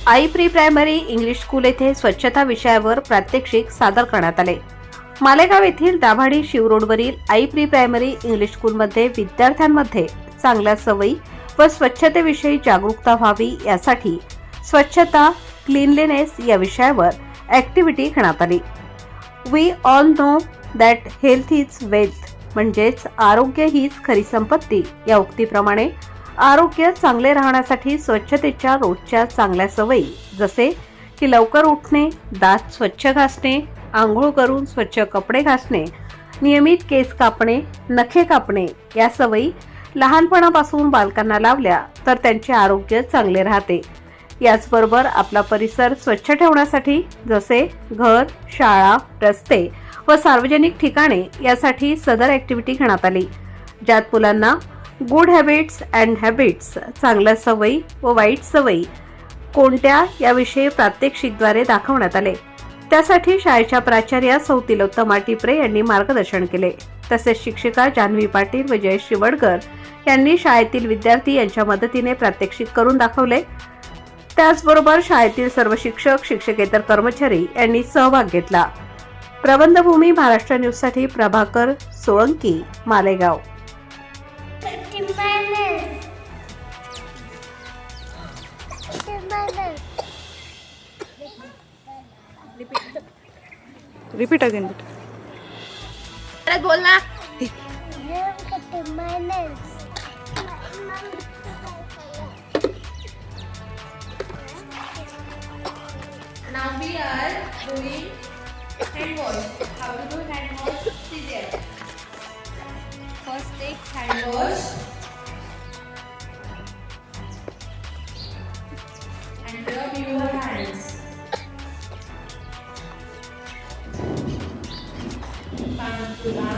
आई pre primary English school येथे स्वच्छता विषयावर प्रात्यक्षिक सादर करण्यात आले। मालेगाव येथील दाभाडी शिव रोडवरील आई प्री प्रायमरी इंग्लिश स्कूलमध्ये विद्यार्थ्यांमध्ये चांगल्या सवयी व स्वच्छतेविषयी जागरूकता व्हावी यासाठी स्वच्छता क्लीनलीनेस या विषयावर ॲक्टिव्हिटी घेण्यात आली। We all know that health is wealth, म्हणजेच आरोग्य हीच खरी संपत्ती या उक्तीप्रमाणे आरोग्य चांगले राहण्यासाठी स्वच्छतेच्या रोजच्या चांगल्या सवयी जसे की लवकर उठणे, दात स्वच्छ घासणे, आंघोळ करून स्वच्छ कपडे घासणे, नियमित केस कापणे, नखे कापणे या सवयी लहानपणापासून बालकांना लावल्या तर त्यांचे आरोग्य चांगले राहते। याचबरोबर आपला परिसर स्वच्छ ठेवण्यासाठी जसे घर, शाळा, रस्ते व सार्वजनिक ठिकाणे यासाठी सदर ॲक्टिव्हिटी घेण्यात आली, ज्यात मुलांना गुड हॅबिट्स अँड हॅबिट्स चांगल्या सवयी व वाईट सवयी कोणत्या याविषयी प्रात्यक्षिकद्वारे दाखवण्यात आले। त्यासाठी शाळेच्या प्राचार्या सौ तिलोत्तमा टिपरे यांनी मार्गदर्शन केले। तसेच शिक्षिका जान्हवी पाटील व जयश्री वडकर यांनी शाळेतील विद्यार्थी यांच्या मदतीने प्रात्यक्षिक करून दाखवले। त्याचबरोबर शाळेतील सर्व शिक्षक, शिक्षकेतर कर्मचारी यांनी सहभाग घेतला। प्रबंधभूमी महाराष्ट्र न्यूजसाठी प्रभाकर सोळंकी, मालेगाव। रिपीट अगेन परत बोल ना। Now we are doing hand wash. How to do hand wash? See there. First take hand wash and rub your hands. Pantula.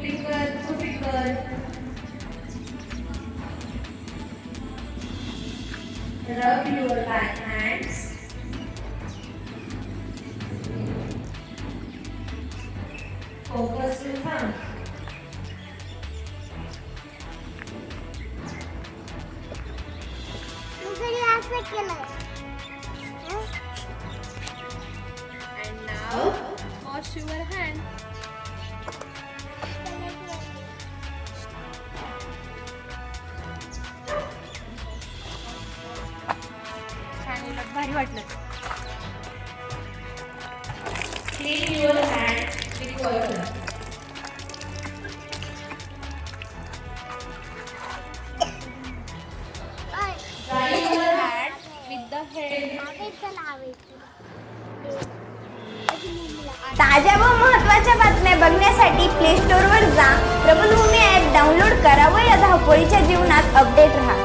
Finger to finger. Rub your back hands. Focus your thumb. And now wash your hand. भारी वाटलं। Clean your hand with water. Dry your hand with the hair. ताज्या व महत्त्वाच्या बातम्या बघण्यासाठी play स्टोअरवर जा, प्रबंधभूमी app download करा व या धावपळीच्या जीवनात अपडेट रहा।